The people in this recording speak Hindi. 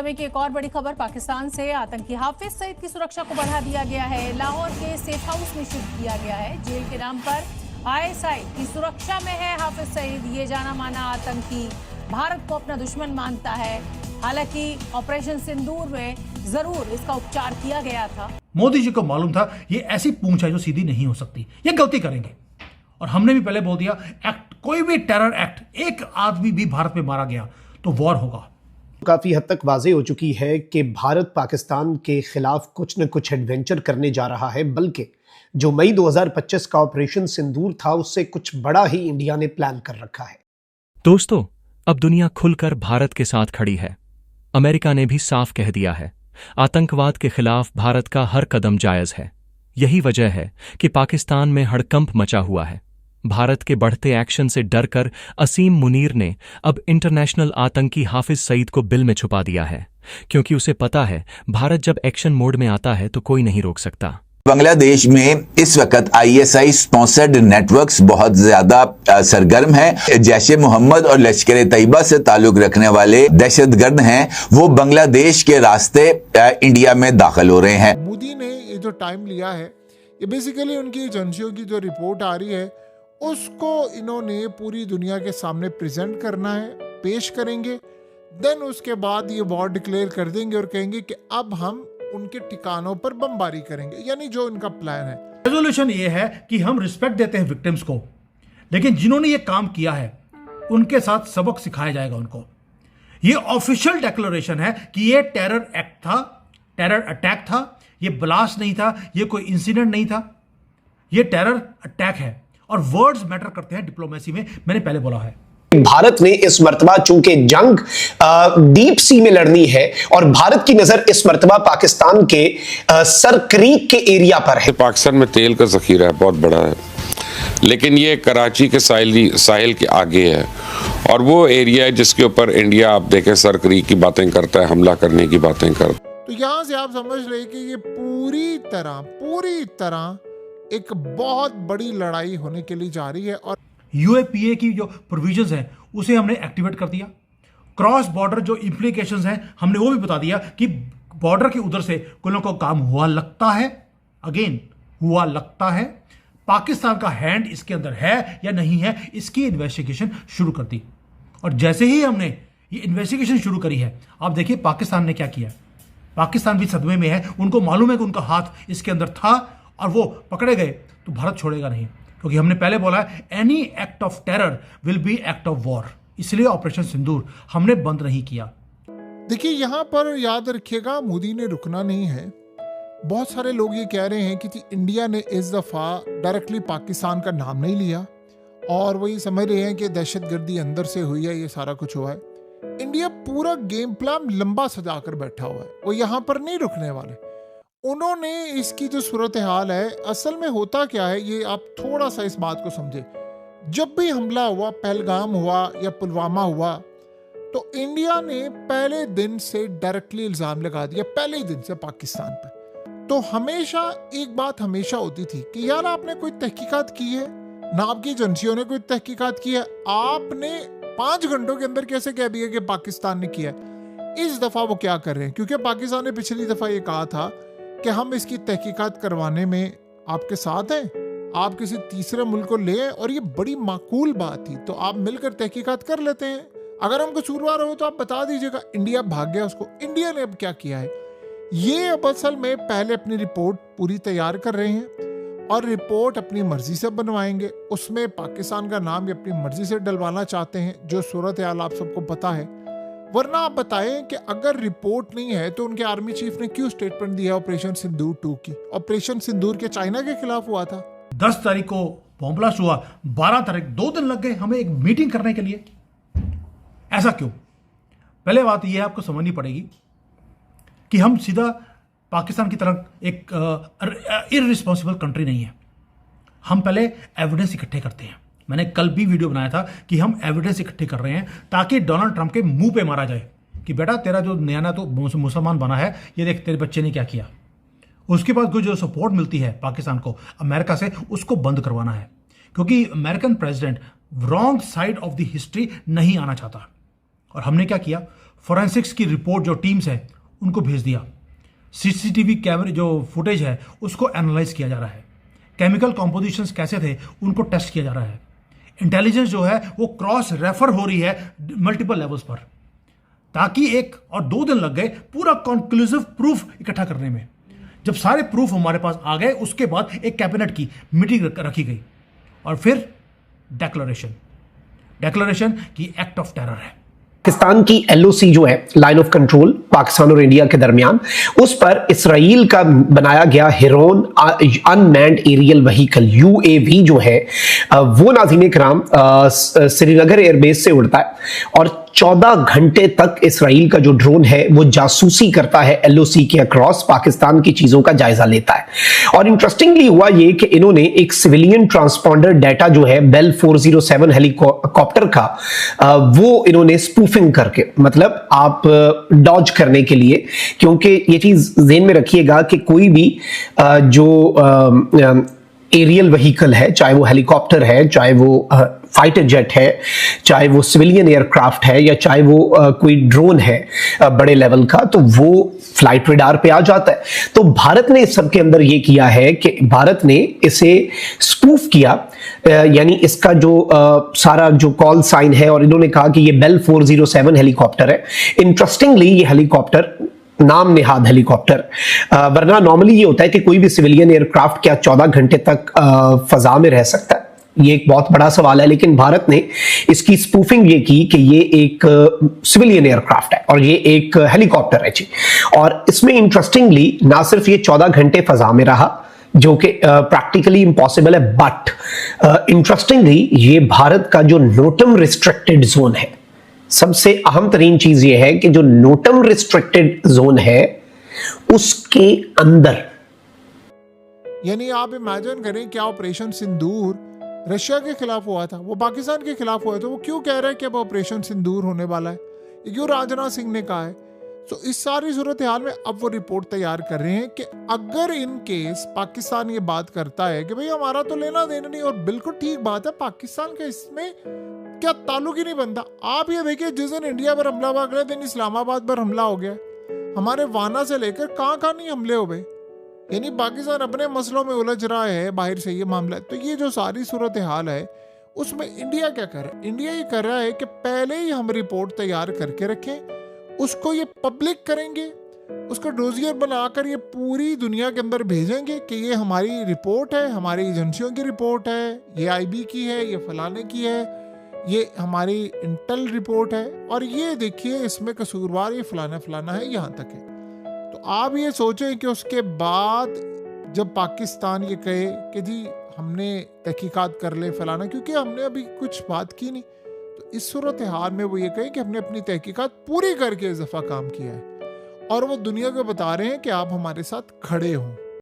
समय की एक और बड़ी खबर पाकिस्तान से आतंकी हाफिज सईद की सुरक्षा को बढ़ा दिया गया है। लाहौर के सेफ हाउस में शिफ्ट किया गया है। जेल के नाम पर आईएसआई की सुरक्षा में है हाफिज सईद। ये जाना माना आतंकी भारत को अपना दुश्मन मानता है। हालांकि ऑपरेशन सिंदूर में जरूर इसका उपचार किया गया था। मोदी जी को मालूम था ये ऐसी पूंछ है जो सीधी नहीं हो सकती, ये गलती करेंगे। और हमने भी पहले बोल दिया, एक्ट कोई भी टेरर एक्ट, एक आदमी भी भारत में मारा गया तो वॉर होगा। काफी हद तक वाज़ेह हो चुकी है कि भारत पाकिस्तान के खिलाफ कुछ न कुछ एडवेंचर करने जा रहा है, बल्कि जो मई 2025 का ऑपरेशन सिंदूर था उससे कुछ बड़ा ही इंडिया ने प्लान कर रखा है। दोस्तों, अब दुनिया खुलकर भारत के साथ खड़ी है। अमेरिका ने भी साफ कह दिया है, आतंकवाद के खिलाफ भारत का हर कदम जायज है। यही वजह है कि पाकिस्तान में हड़कंप मचा हुआ है। भारत के बढ़ते एक्शन से डरकर असीम मुनीर ने अब इंटरनेशनल आतंकी हाफिज सईद को बिल में छुपा दिया है, क्योंकि उसे पता है भारत जब एक्शन मोड में आता है तो कोई नहीं रोक सकता। बांग्लादेश में इस वक्त आईएसआई स्पॉन्सर्ड नेटवर्क्स बहुत ज्यादा सरगर्म हैं। जैश ए मोहम्मद और लश्कर तैयबा से ताल्लुक रखने वाले दहशतगर्द हैं, वो बांग्लादेश के रास्ते इंडिया में दाखिल हो रहे हैं। मोदी ने ये जो टाइम लिया है, ये बेसिकली उनकी एजेंसियों की जो रिपोर्ट आ रही है उसको इन्होंने पूरी दुनिया के सामने प्रेजेंट करना है, पेश करेंगे। देन उसके बाद ये वॉर डिक्लेयर कर देंगे और कहेंगे कि अब हम उनके ठिकानों पर बमबारी करेंगे, यानी जो इनका प्लान है। रेजोल्यूशन ये है कि हम रिस्पेक्ट देते हैं विक्टिम्स को, लेकिन जिन्होंने ये काम किया है उनके साथ सबक सिखाया जाएगा उनको। ये ऑफिशियल डिक्लेरेशन है कि ये टेरर एक्ट था, टेरर अटैक था, ये ब्लास्ट नहीं था, ये कोई इंसिडेंट नहीं था, ये टेरर अटैक है। और वर्ड्स मैटर करते हैं डिप्लोमेसी में, मैंने पहले बोला है। भारत ने इस मर्तबा चूंकि जंग डीप सी में लड़नी है और भारत की नजर इस मर्तबा पाकिस्तान के सर क्रीक के एरिया पर है। पाकिस्तान में तेल का जखीरा है, बहुत बड़ा है, लेकिन ये कराची के साहिल के आगे है और वो एरिया है जिसके ऊपर इंडिया, आप देखें, सर क्रीक की बातें करता है, हमला करने की बातें करता है। तो यहां से आप समझ रहे कि ये पूरी तरह एक बहुत बड़ी लड़ाई होने के लिए जा रही है। और यूएपीए की जो प्रोविजंस हैं उसे हमने एक्टिवेट कर दिया। क्रॉस बॉर्डर जो इंप्लीकेशंस हैं हमने वो भी बता दिया कि बॉर्डर के उधर से कोई ना कोई काम हुआ लगता है, अगेन हुआ लगता है। पाकिस्तान का हैंड इसके अंदर है या नहीं है, इसकी इन्वेस्टिगेशन शुरू कर दी। और जैसे ही हमने ये इन्वेस्टिगेशन शुरू करी है, आप देखिए पाकिस्तान ने क्या किया। पाकिस्तान भी सदमे में है, उनको मालूम है कि उनका हाथ इसके अंदर था और वो पकड़े गए तो भारत छोड़ेगा नहीं, क्योंकि हमने पहले बोला है any act of terror will be act of war. इसलिए ऑपरेशन सिंदूर हमने बंद नहीं किया। देखिए, यहाँ पर याद रखिएगा, मोदी ने रुकना नहीं है। बहुत सारे लोग ये कह रहे हैं कि इंडिया ने इस दफा डायरेक्टली पाकिस्तान का नाम नहीं लिया और वो ये समझ रहे हैं कि दहशतगर्दी अंदर से हुई है, ये सारा कुछ हुआ है। इंडिया पूरा गेम प्लान लंबा सजा कर बैठा हुआ है, वो यहाँ पर नहीं रुकने वाले। उन्होंने इसकी जो सूरत हाल है, असल में होता क्या है, ये आप थोड़ा सा इस बात को समझे। जब भी हमला हुआ, पहलगाम हुआ या पुलवामा हुआ, तो इंडिया ने पहले दिन से डायरेक्टली इल्जाम लगा दिया, पहले ही दिन से पाकिस्तान पे। तो हमेशा एक बात हमेशा होती थी कि यार आपने कोई तहकीकात की है ना, आपकी एजेंसियों ने कोई तहकीकात की है, आपने 5 घंटों के अंदर कैसे कह दिया कि पाकिस्तान ने किया। इस दफा वो क्या कर रहे हैं, क्योंकि पाकिस्तान ने पिछली दफा ये कहा था कि हम इसकी तहकीकात करवाने में आपके साथ हैं, आप किसी तीसरे मुल्क को ले आए, और ये बड़ी माकूल बात थी। तो आप मिलकर तहकीकात कर लेते हैं, अगर हम कसूरवार हो तो आप बता दीजिएगा। इंडिया भाग गया उसको। इंडिया ने अब क्या किया है, ये अब असल में पहले अपनी रिपोर्ट पूरी तैयार कर रहे हैं और रिपोर्ट अपनी मर्जी से बनवाएंगे। उसमें पाकिस्तान का नाम ये अपनी मर्जी से डलवाना चाहते हैं, जो सूरत हाल आप सबको पता है। वरना आप बताएं कि अगर रिपोर्ट नहीं है तो उनके आर्मी चीफ ने क्यों स्टेटमेंट दिया ऑपरेशन सिंदूर 2 की। ऑपरेशन सिंदूर के चाइना के खिलाफ हुआ था। 10 तारीख को बॉम्ब ब्लास्ट हुआ, 12 तारीख 2 दिन लग गए हमें एक मीटिंग करने के लिए। ऐसा क्यों? पहले बात यह आपको समझनी पड़ेगी कि हम सीधा पाकिस्तान की तरह एक इररिस्पॉन्सिबल कंट्री नहीं है। हम पहले एविडेंस इकट्ठे करते हैं। मैंने कल भी वीडियो बनाया था कि हम एविडेंस इकट्ठे कर रहे हैं ताकि डोनाल्ड ट्रंप के मुंह पे मारा जाए कि बेटा तेरा जो नया तो मुसलमान बना है, ये देख तेरे बच्चे ने क्या किया। उसके बाद जो सपोर्ट मिलती है पाकिस्तान को अमेरिका से, उसको बंद करवाना है, क्योंकि American president wrong side of the history नहीं आना चाहता। और हमने क्या किया, फोरेंसिक्स की रिपोर्ट जो टीम्स है उनको भेज दिया, सीसीटीवी कैमरे जो फुटेज है उसको एनालाइज किया जा रहा है, केमिकल कॉम्पोजिशंस कैसे थे उनको टेस्ट किया जा रहा है, इंटेलिजेंस जो है वो क्रॉस रेफर हो रही है मल्टीपल लेवल्स पर, ताकि 1 और 2 दिन लग गए पूरा कंक्लूसिव प्रूफ इकट्ठा करने में। जब सारे प्रूफ हमारे पास आ गए उसके बाद एक कैबिनेट की मीटिंग रखी गई और फिर डेक्लेरेशन की एक्ट ऑफ टेरर है। पाकिस्तान की एलओसी जो है, लाइन ऑफ कंट्रोल पाकिस्तान और इंडिया के दरमियान, उस पर इसराइल का बनाया गया Heron unmanned aerial vehicle UAV जो है वो नाज़रीन किराम श्रीनगर एयरबेस से उड़ता है और 14 घंटे तक इसराइल का जो ड्रोन है वो जासूसी करता है एलओसी के अक्रॉस, पाकिस्तान की चीजों का जायजा लेता है। और इंटरेस्टिंगली हुआ ये कि इन्होंने एक सिविलियन ट्रांसपॉन्डर डाटा जो है बेल 407 हेलीकॉप्टर का वो इन्होंने स्पूफिंग करके, मतलब आप डॉज करने के लिए, क्योंकि ये चीज ज़हन में रखिएगा कि कोई भी जो एरियल व्हीकल है, चाहे वो हेलीकॉप्टर है, चाहे वो फाइटर जेट है, चाहे वो सिविलियन एयरक्राफ्ट है, या चाहे वो कोई ड्रोन है बड़े लेवल का, तो वो फ्लाइट रेडार पे आ जाता है। तो भारत ने इस सब के अंदर ये किया है कि भारत ने इसे स्पूफ किया, यानी इसका जो सारा जो कॉल साइन है, और इन्होंने कहा कि ये बेल 407 हेलीकॉप्टर है। इंटरेस्टिंगली ये हेलीकॉप्टर नाम नेहाद हेलीकॉप्टर, वरना नॉर्मली ये होता है कि कोई भी सिविलियन एयरक्राफ्ट क्या 14 घंटे तक फजा में रह सकता है, ये एक बहुत बड़ा सवाल है। लेकिन भारत ने इसकी स्पूफिंग ये की कि ये एक सिविलियन एयरक्राफ्ट है और ये एक हेलीकॉप्टर है जी। और इसमें इंटरेस्टिंगली ना सिर्फ ये 14 घंटे फजा में रहा, जो कि प्रैक्टिकली इम्पॉसिबल है, बट इंटरेस्टिंगली ये भारत का जो नोटम रिस्ट्रिक्टेड जोन है, सबसे अहम तरीन चीज ये है कि जो नोटम रिस्ट्रिक्टेड जोन है उसके अंदर, यानी आप इमेजिन करें क्या ऑपरेशन सिंदूर रशिया के खिलाफ हुआ था, वो पाकिस्तान के खिलाफ हुआ है, तो वो क्यों कह रहा है कि अब ऑपरेशन सिंदूर होने वाला है, ये क्यों राजनाथ सिंह ने कहा है। तो इस सारी सूरत हाल में अब वो रिपोर्ट तैयार कर रहे हैं कि अगर इन केस पाकिस्तान ये बात करता है कि भाई हमारा तो लेना देना नहीं, और बिल्कुल ठीक बात है, पाकिस्तान का इसमें क्या ताल्लुक ही नहीं बनता। आप ये देखिए, जिस दिन इंडिया पर हमला हुआ अगले दिन इस्लामाबाद पर हमला हो गया, हमारे वाना से लेकर कहाँ नहीं हमले हो गए, यानी पाकिस्तान अपने मसलों में उलझ रहा है बाहर से ये मामला। तो ये जो सारी सूरत हाल है उसमें इंडिया क्या कर रहा है, इंडिया ये कर रहा है कि पहले ही हम रिपोर्ट तैयार करके रखें, उसको ये पब्लिक करेंगे, उसको डोजियर बनाकर ये पूरी दुनिया के अंदर भेजेंगे कि ये हमारी रिपोर्ट है, हमारी एजेंसियों की रिपोर्ट है, ये आईबी की है, ये फलाने की है, ये हमारी इंटेल रिपोर्ट है, और ये देखिए इसमें कसूरवार ये फलाना फलाना है, यहाँ तक है। तो आप ये सोचें कि उसके बाद जब पाकिस्तान ये कहे कि जी हमने तहकीकात कर ले फलाना, क्योंकि हमने अभी कुछ बात की नहीं, तो इस सूरत हाल में वो ये कहे कि हमने अपनी तहकीकात पूरी करके इस दफ़ा काम किया है, और वो दुनिया को बता रहे हैं कि आप हमारे साथ खड़े हों।